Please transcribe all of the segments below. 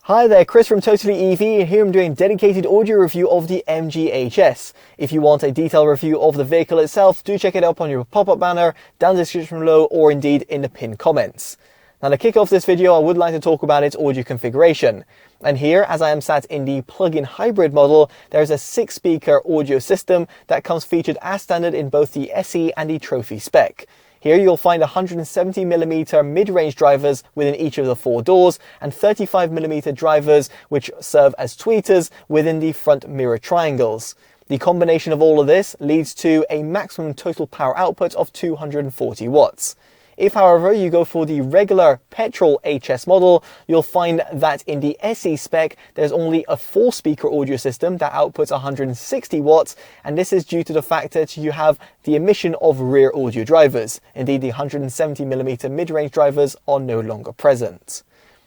Hi there, Chris from TotallyEV, and here I'm doing a dedicated audio review of the MG HS. If you want a detailed review of the vehicle itself, do check it up on your pop-up banner, down the description below, or indeed in the pinned comments. Now to kick off this video, I would like to talk about its audio configuration. And here, as I am sat in the plug-in hybrid model, there is a 6-speaker audio system that comes featured as standard in both the SE and the Trophy spec. Here you'll find 170mm mid-range drivers within each of the 4 doors and 35mm drivers which serve as tweeters within the front mirror triangles. The combination of all of this leads to a maximum total power output of 240 watts. If, however, you go for the regular petrol HS model, you'll find that in the SE spec, there's only a 4-speaker audio system that outputs 160 watts, and this is due to the fact that you have the omission of rear audio drivers. Indeed, the 170mm mid-range drivers are no longer present.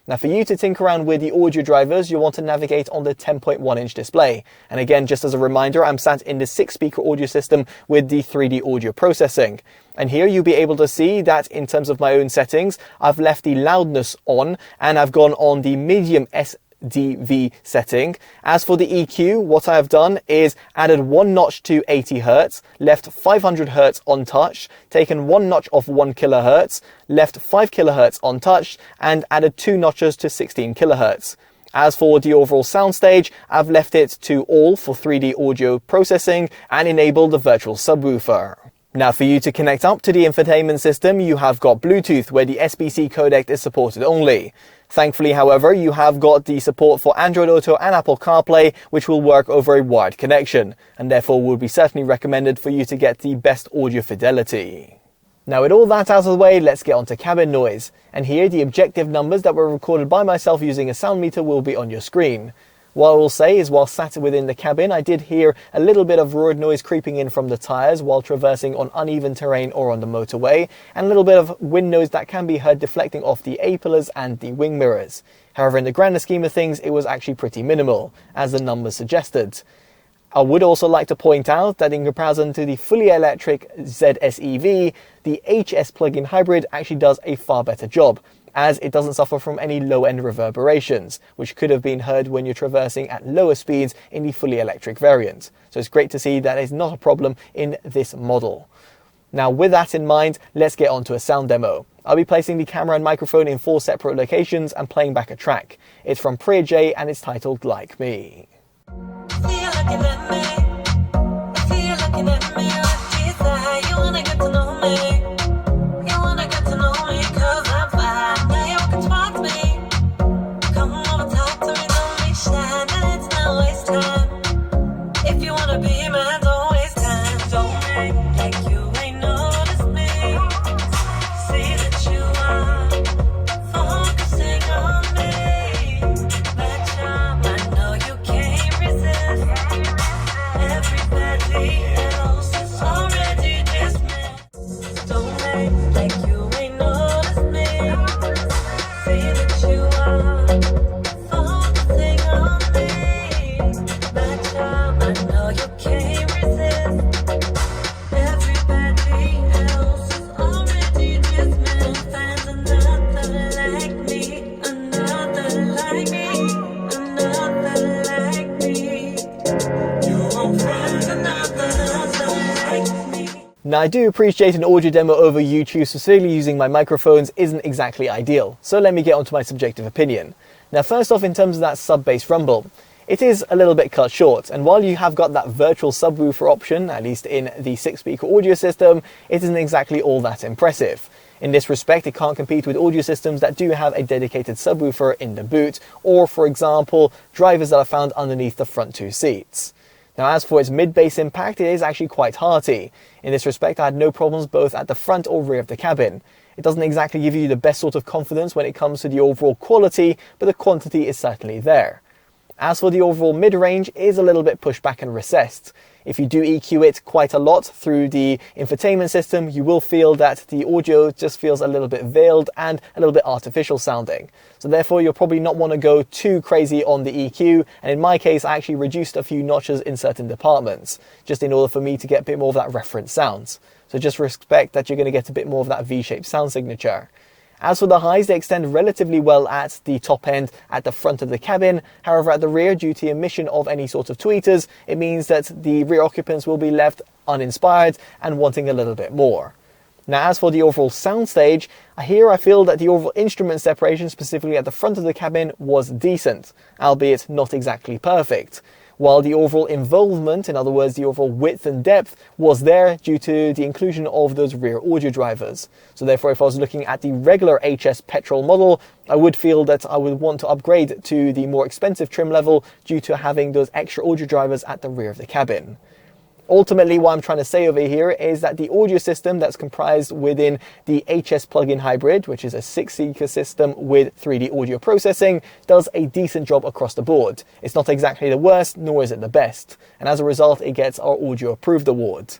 Now for you to tinker around with the audio drivers, you'll want to navigate on the 10.1-inch display. And again, just as a reminder, I'm sat in the 6-speaker audio system with the 3D audio processing. And here you'll be able to see that in terms of my own settings, I've left the loudness on and I've gone on the medium SDV setting. As for the EQ, what I have done is added 1 notch to 80 Hz, left 500 Hz untouched, taken 1 notch off 1 kHz, left 5 kHz untouched, and added 2 notches to 16 kHz. As for the overall soundstage, I've left it to all for 3D audio processing and enabled the virtual subwoofer. Now for you to connect up to the infotainment system, you have got Bluetooth where the SBC codec is supported only. Thankfully, however, you have got the support for Android Auto and Apple CarPlay, which will work over a wired connection, and therefore will be certainly recommended for you to get the best audio fidelity. Now with all that out of the way, let's get on to cabin noise. And here the objective numbers that were recorded by myself using a sound meter will be on your screen. What I will say is while sat within the cabin, I did hear a little bit of road noise creeping in from the tyres while traversing on uneven terrain or on the motorway, and a little bit of wind noise that can be heard deflecting off the A-pillars and the wing mirrors. However, in the grander scheme of things, it was actually pretty minimal, as the numbers suggested. I would also like to point out that in comparison to the fully electric ZSEV, the HS plug-in hybrid actually does a far better job, as it doesn't suffer from any low-end reverberations, which could have been heard when you're traversing at lower speeds in the fully electric variant. So it's great to see that it's not a problem in this model. Now with that in mind, let's get on to a sound demo. I'll be placing the camera and microphone in 4 separate locations and playing back a track. It's from Priya J and it's titled Like Me. Now I do appreciate an audio demo over YouTube, specifically using my microphones isn't exactly ideal, so let me get onto my subjective opinion. Now first off, in terms of that sub-bass rumble, it is a little bit cut short, and while you have got that virtual subwoofer option, at least in the 6-speaker audio system, it isn't exactly all that impressive. In this respect, it can't compete with audio systems that do have a dedicated subwoofer in the boot, or for example, drivers that are found underneath the front 2 seats. Now as for its mid-bass impact, it is actually quite hearty. In this respect, I had no problems both at the front or rear of the cabin. It doesn't exactly give you the best sort of confidence when it comes to the overall quality, but the quantity is certainly there. As for the overall mid-range, it is a little bit pushed back and recessed. If you do EQ it quite a lot through the infotainment system, you will feel that the audio just feels a little bit veiled and a little bit artificial sounding. So therefore, you'll probably not want to go too crazy on the EQ. And in my case, I actually reduced a few notches in certain departments, just in order for me to get a bit more of that reference sounds. So just respect that you're going to get a bit more of that V-shaped sound signature. As for the highs, they extend relatively well at the top end at the front of the cabin. However, at the rear, due to the omission of any sort of tweeters, it means that the rear occupants will be left uninspired and wanting a little bit more. Now, as for the overall soundstage, I feel that the overall instrument separation, specifically at the front of the cabin, was decent, albeit not exactly perfect. While the overall involvement, in other words, the overall width and depth, was there due to the inclusion of those rear audio drivers. So therefore, if I was looking at the regular HS petrol model, I would feel that I would want to upgrade to the more expensive trim level due to having those extra audio drivers at the rear of the cabin. Ultimately, what I'm trying to say over here is that the audio system that's comprised within the HS plug-in hybrid, which is a 6-speaker system with 3D audio processing, does a decent job across the board. It's not exactly the worst, nor is it the best. And as a result, it gets our Audio Approved award.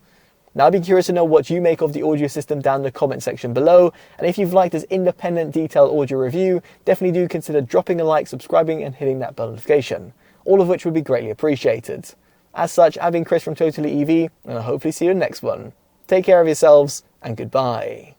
Now, I'd be curious to know what you make of the audio system down in the comment section below. And if you've liked this independent detailed audio review, definitely do consider dropping a like, subscribing, and hitting that bell notification. All of which would be greatly appreciated. As such, I've been Chris from TotallyEV, and I'll hopefully see you in the next one. Take care of yourselves, and goodbye.